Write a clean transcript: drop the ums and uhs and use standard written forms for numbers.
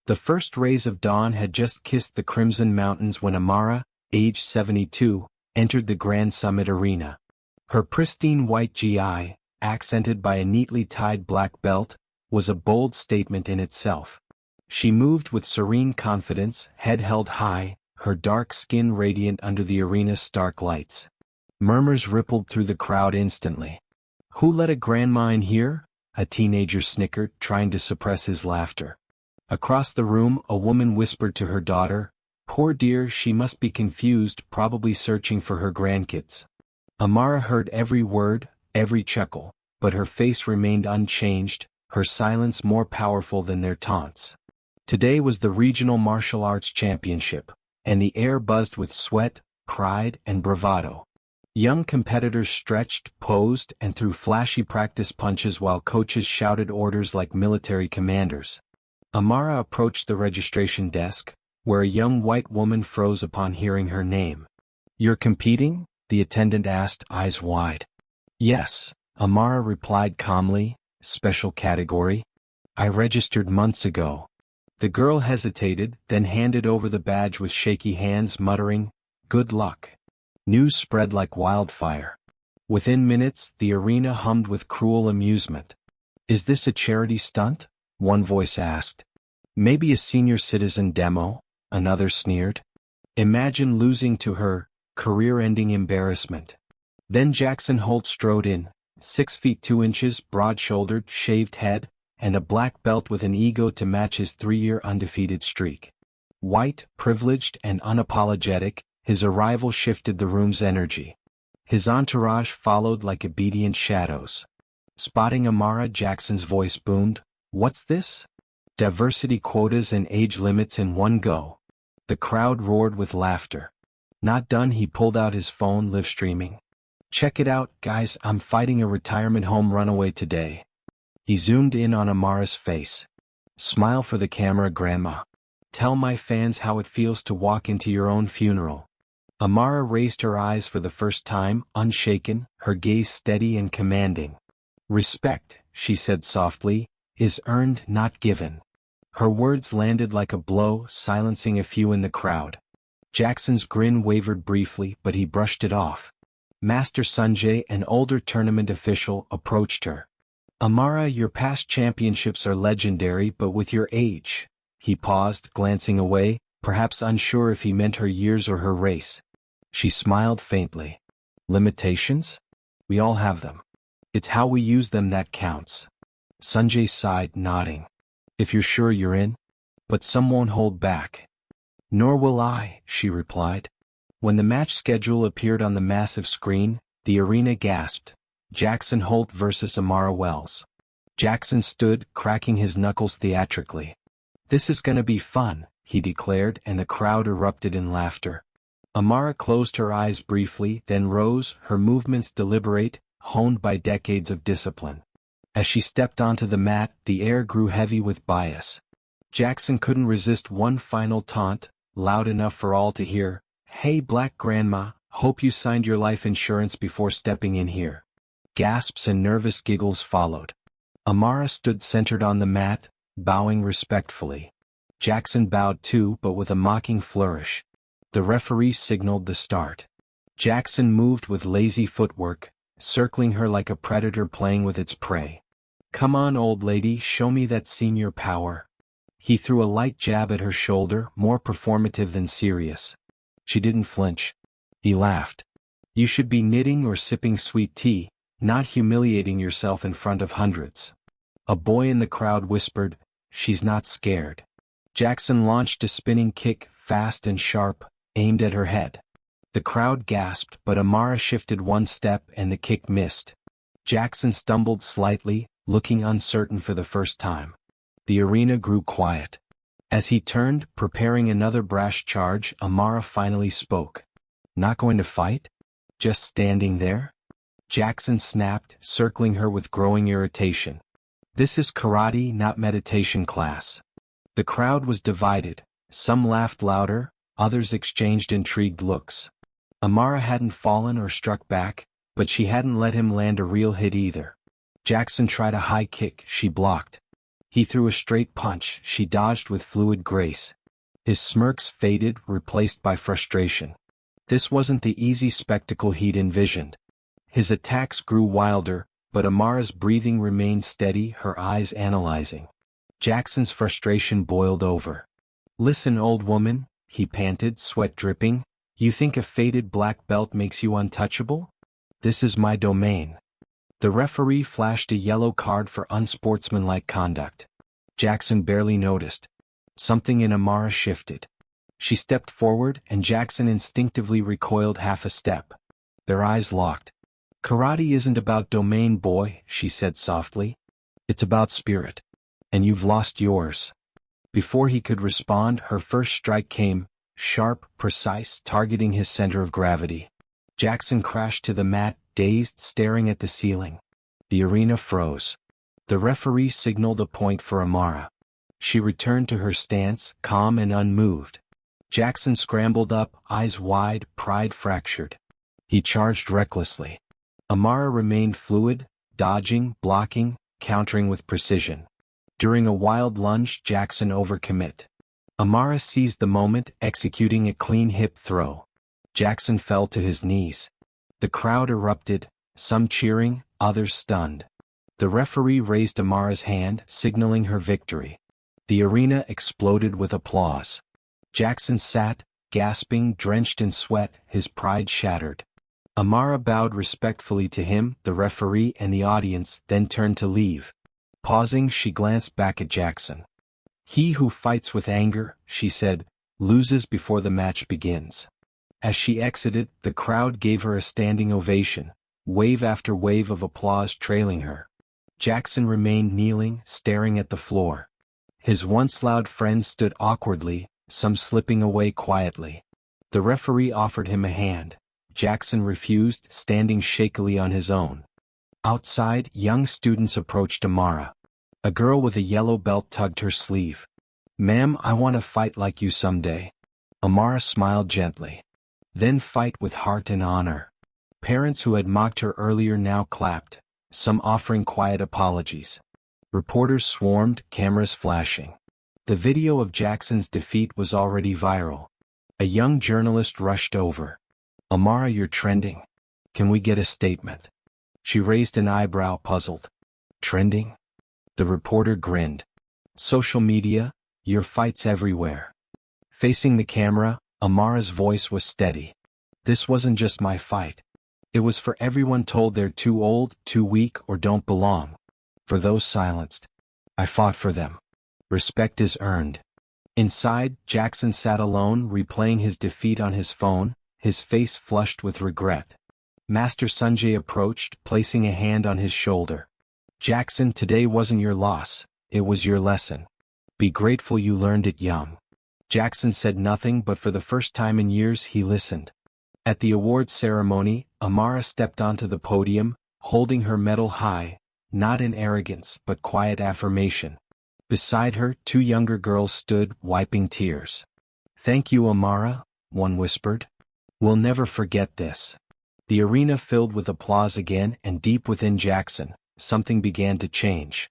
The first rays of dawn had just kissed the crimson mountains when Amara, age 72, entered the Grand Summit arena. Her pristine white GI, accented by a neatly tied black belt, was a bold statement in itself. She moved with serene confidence, head held high, her dark skin radiant under the arena's stark lights. Murmurs rippled through the crowd instantly. "Who let a grandma in here?" a teenager snickered, trying to suppress his laughter. Across the room, a woman whispered to her daughter, "Poor dear, she must be confused, probably searching for her grandkids." Amara heard every word, every chuckle, but her face remained unchanged, her silence more powerful than their taunts. Today was the Regional Martial Arts Championship, and the air buzzed with sweat, pride, and bravado. Young competitors stretched, posed, and threw flashy practice punches while coaches shouted orders like military commanders. Amara approached the registration desk, where a young white woman froze upon hearing her name. "You're competing?" the attendant asked, eyes wide. "Yes," Amara replied calmly, "special category. I registered months ago." The girl hesitated, then handed over the badge with shaky hands, muttering, "Good luck." News spread like wildfire. Within minutes, the arena hummed with cruel amusement. "Is this a charity stunt?" one voice asked. "Maybe a senior citizen demo," another sneered. "Imagine losing to her, career-ending embarrassment." Then Jackson Holt strode in, 6 feet 2 inches, broad-shouldered, shaved head, and a black belt with an ego to match his 3-year undefeated streak. White, privileged, and unapologetic, his arrival shifted the room's energy. His entourage followed like obedient shadows. Spotting Amara, Jackson's voice boomed, "What's this? Diversity quotas and age limits in one go." The crowd roared with laughter. Not done, he pulled out his phone, live streaming. "Check it out, guys, I'm fighting a retirement home runaway today." He zoomed in on Amara's face. "Smile for the camera, Grandma. Tell my fans how it feels to walk into your own funeral." Amara raised her eyes for the first time, unshaken, her gaze steady and commanding. "Respect," she said softly, "is earned, not given." Her words landed like a blow, silencing a few in the crowd. Jackson's grin wavered briefly, but he brushed it off. Master Sanjay, an older tournament official, approached her. "Amara, your past championships are legendary, but with your age..." He paused, glancing away, perhaps unsure if he meant her years or her race. She smiled faintly. "Limitations? We all have them. It's how we use them that counts." Sanjay sighed, nodding. "If you're sure you're in? But some won't hold back." "Nor will I," she replied. When the match schedule appeared on the massive screen, the arena gasped. Jackson Holt versus Amara Wells. Jackson stood, cracking his knuckles theatrically. "This is gonna be fun," he declared, and the crowd erupted in laughter. Amara closed her eyes briefly, then rose, her movements deliberate, honed by decades of discipline. As she stepped onto the mat, the air grew heavy with bias. Jackson couldn't resist one final taunt, loud enough for all to hear. "Hey, Black Grandma, hope you signed your life insurance before stepping in here." Gasps and nervous giggles followed. Amara stood centered on the mat, bowing respectfully. Jackson bowed too, but with a mocking flourish. The referee signaled the start. Jackson moved with lazy footwork, circling her like a predator playing with its prey. "Come on, old lady, show me that senior power." He threw a light jab at her shoulder, more performative than serious. She didn't flinch. He laughed. "You should be knitting or sipping sweet tea, not humiliating yourself in front of hundreds." A boy in the crowd whispered, "She's not scared." Jackson launched a spinning kick, fast and sharp, aimed at her head. The crowd gasped, but Amara shifted one step and the kick missed. Jackson stumbled slightly, looking uncertain for the first time. The arena grew quiet. As he turned, preparing another brash charge, Amara finally spoke. "Not going to fight? Just standing there?" Jackson snapped, circling her with growing irritation. "This is karate, not meditation class." The crowd was divided. Some laughed louder, others exchanged intrigued looks. Amara hadn't fallen or struck back, but she hadn't let him land a real hit either. Jackson tried a high kick, she blocked. He threw a straight punch she dodged with fluid grace. His smirks faded, replaced by frustration. This wasn't the easy spectacle he'd envisioned. His attacks grew wilder, but Amara's breathing remained steady, her eyes analyzing. Jackson's frustration boiled over. "Listen, old woman," he panted, sweat dripping. "You think a faded black belt makes you untouchable? This is my domain." The referee flashed a yellow card for unsportsmanlike conduct. Jackson barely noticed. Something in Amara shifted. She stepped forward, and Jackson instinctively recoiled half a step. Their eyes locked. "Karate isn't about domain, boy," she said softly. "It's about spirit. And you've lost yours." Before he could respond, her first strike came, sharp, precise, targeting his center of gravity. Jackson crashed to the mat, dazed, staring at the ceiling. The arena froze. The referee signaled a point for Amara. She returned to her stance, calm and unmoved. Jackson scrambled up, eyes wide, pride fractured. He charged recklessly. Amara remained fluid, dodging, blocking, countering with precision. During a wild lunge, Jackson overcommit. Amara seized the moment, executing a clean hip throw. Jackson fell to his knees. The crowd erupted, some cheering, others stunned. The referee raised Amara's hand, signaling her victory. The arena exploded with applause. Jackson sat, gasping, drenched in sweat, his pride shattered. Amara bowed respectfully to him, the referee, and the audience, then turned to leave. Pausing, she glanced back at Jackson. "He who fights with anger," she said, "loses before the match begins." As she exited, the crowd gave her a standing ovation, wave after wave of applause trailing her. Jackson remained kneeling, staring at the floor. His once loud friends stood awkwardly, some slipping away quietly. The referee offered him a hand. Jackson refused, standing shakily on his own. Outside, young students approached Amara. A girl with a yellow belt tugged her sleeve. "Ma'am, I want to fight like you someday." Amara smiled gently. "Then fight with heart and honor." Parents who had mocked her earlier now clapped, some offering quiet apologies. Reporters swarmed, cameras flashing. The video of Jackson's defeat was already viral. A young journalist rushed over. "Amara, you're trending. Can we get a statement?" She raised an eyebrow, puzzled. "Trending?" The reporter grinned. "Social media, your fight's everywhere." Facing the camera, Amara's voice was steady. "This wasn't just my fight. It was for everyone told they're too old, too weak, or don't belong. For those silenced. I fought for them. Respect is earned." Inside, Jackson sat alone, replaying his defeat on his phone, his face flushed with regret. Master Sanjay approached, placing a hand on his shoulder. "Jackson, today wasn't your loss, it was your lesson. Be grateful you learned it young." Jackson said nothing, but for the first time in years he listened. At the awards ceremony, Amara stepped onto the podium, holding her medal high, not in arrogance but quiet affirmation. Beside her, two younger girls stood, wiping tears. "Thank you, Amara," one whispered. "We'll never forget this." The arena filled with applause again, and deep within Jackson, something began to change.